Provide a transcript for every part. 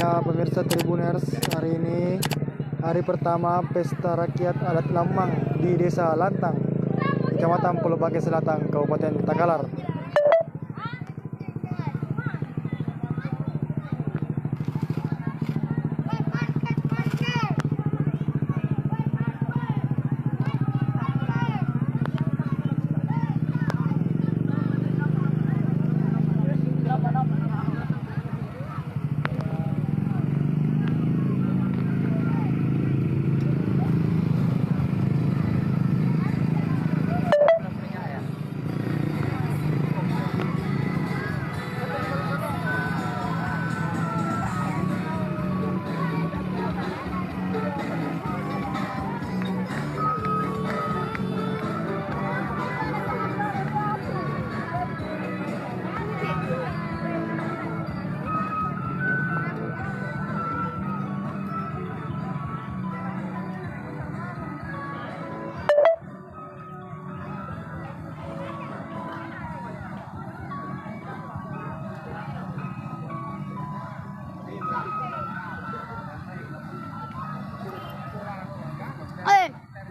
Ya pemirsa Tribuners, hari ini hari pertama Pesta Rakyat Adat Lamang di Desa Lantang, Kecamatan Pulau Bake Selatan, Kabupaten Takalar.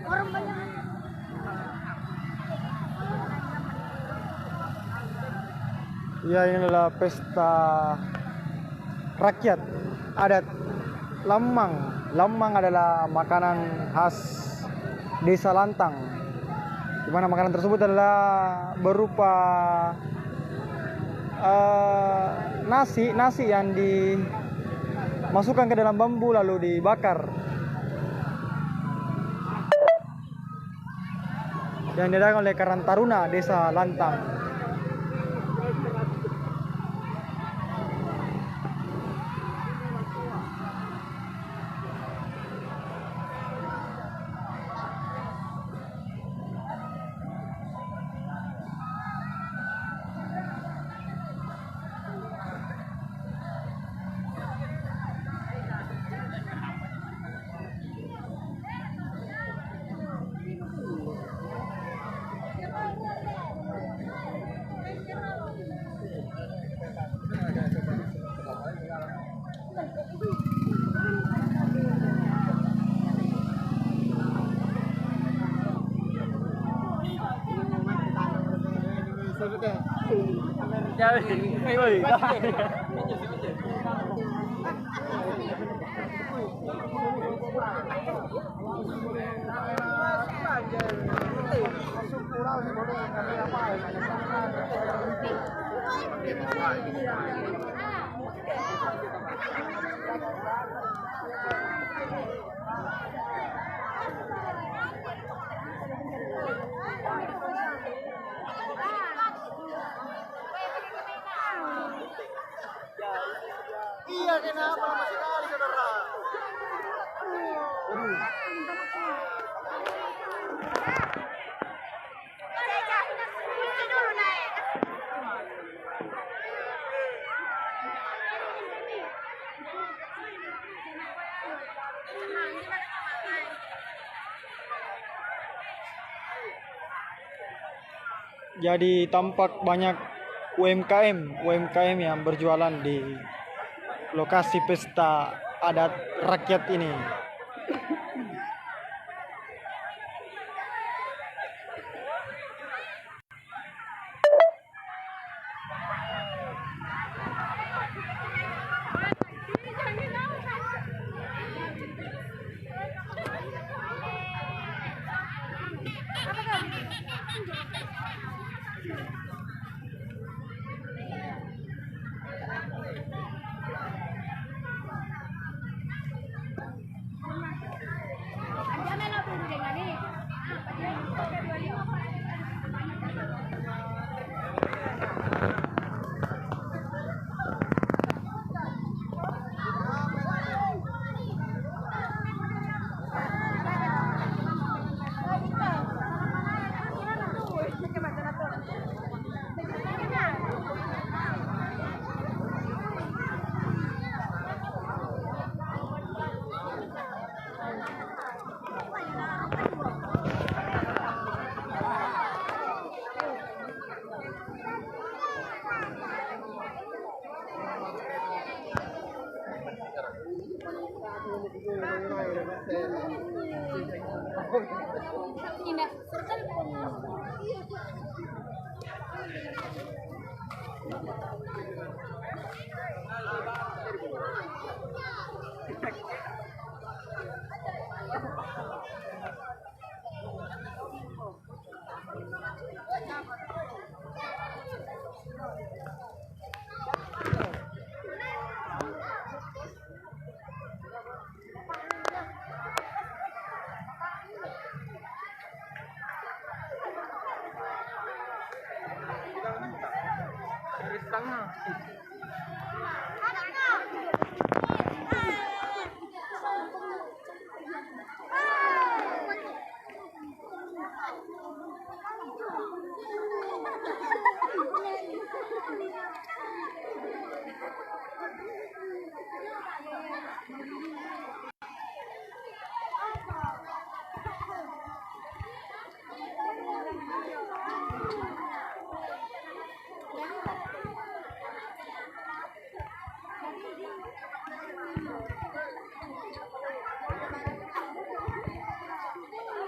Orang banyak. Ya, ini adalah pesta rakyat adat Lamang. Lamang adalah makanan khas Desa Lantang, di mana makanan tersebut adalah berupa nasi yang dimasukkan ke dalam bambu lalu dibakar, yang diadakan oleh Karang Taruna Desa Lantang. Iya, kenapa lama sekali saudara? Jadi tampak banyak UMKM yang berjualan di lokasi pesta adat rakyat ini.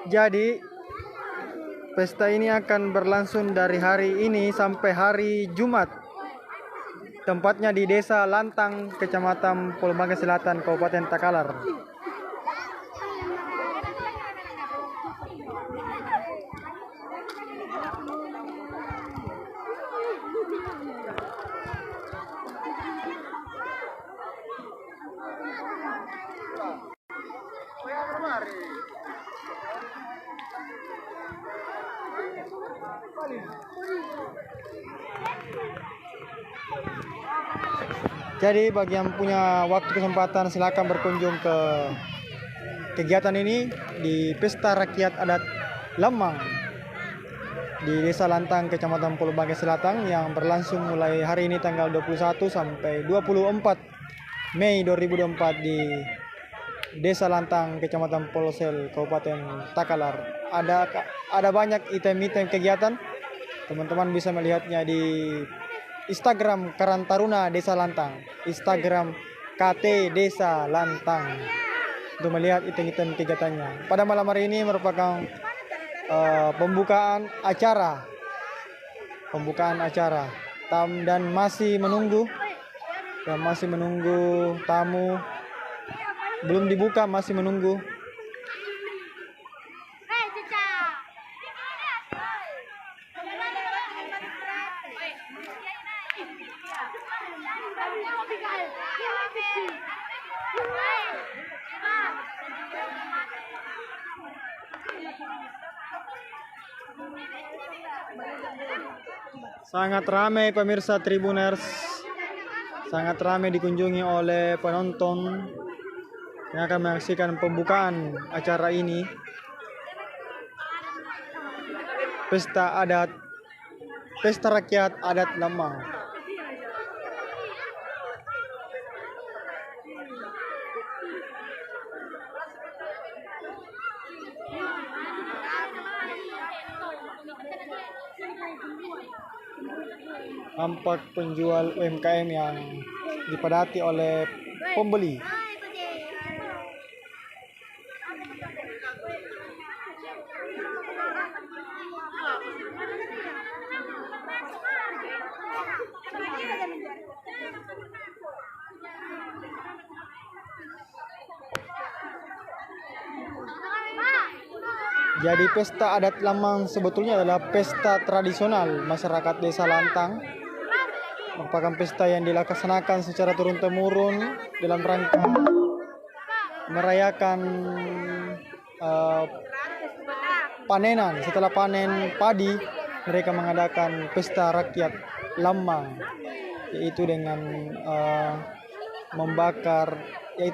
Jadi pesta ini akan berlangsung dari hari ini sampai hari Jumat. Tempatnya di Desa Lantang, Kecamatan Pulau Selatan, Kabupaten Takalar. Jadi bagi yang punya waktu kesempatan silakan berkunjung ke kegiatan ini di Pesta Rakyat Adat Lamang di Desa Lantang, Kecamatan Pulau Bangka Selatan yang berlangsung mulai hari ini tanggal 21 sampai 24 Mei 2024 di Desa Lantang, Kecamatan Polosel, Kabupaten Takalar. Ada banyak item-item kegiatan. Teman-teman bisa melihatnya di Instagram Karang Taruna Desa Lantang, Instagram KT Desa Lantang untuk melihat item-item kegiatannya. Pada malam hari ini merupakan pembukaan acara, dan masih menunggu tamu, belum dibuka, masih menunggu. Sangat ramai pemirsa Tribuners, sangat ramai dikunjungi oleh penonton yang akan menyaksikan pembukaan acara ini. Pesta Rakyat Adat Lamang. Tampak penjual UMKM yang dipadati oleh pembeli. Jadi pesta adat Lamang sebetulnya adalah pesta tradisional masyarakat Desa Lantang. Merupakan pesta yang dilaksanakan secara turun-temurun dalam rangka merayakan panenan. Setelah panen padi, mereka mengadakan pesta rakyat Lamang, yaitu dengan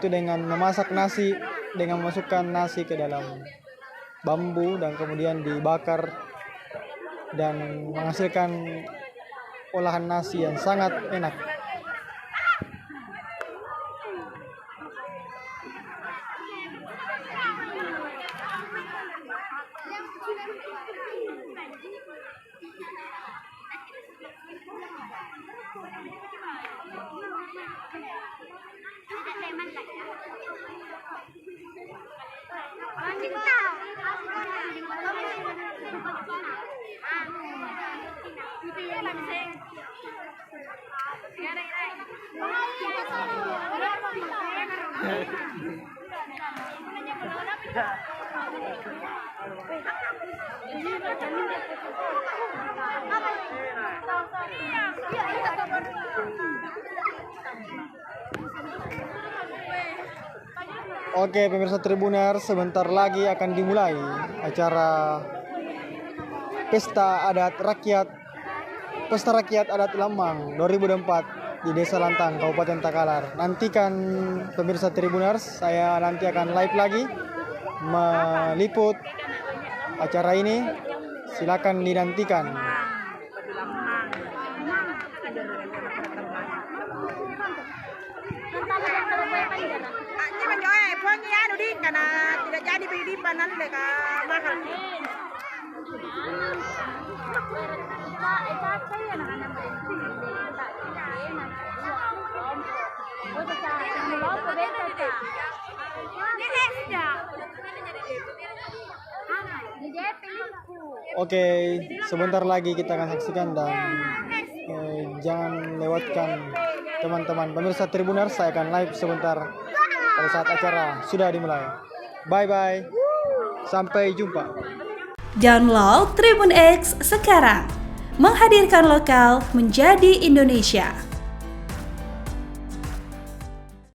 dengan memasak nasi, dengan memasukkan nasi ke dalam bambu dan kemudian dibakar dan menghasilkan olahan nasi yang sangat enak. Oke, pemirsa Tribuner, sebentar lagi akan dimulai acara Pesta Rakyat Adat Lamang 2024 di Desa Lantang, Kabupaten Takalar. Nantikan pemirsa Tribuners, saya nanti akan live lagi meliput acara ini. Silakan dinantikan. Karena tidak jadi penghidupan nanti mereka mahal. Oke, sebentar lagi kita akan saksikan dan jangan lewatkan teman-teman pemirsa Tribuners. Saya akan live sebentar pada saat acara sudah dimulai. Bye-bye. Sampai jumpa. Download Tribun X sekarang. Menghadirkan lokal menjadi Indonesia.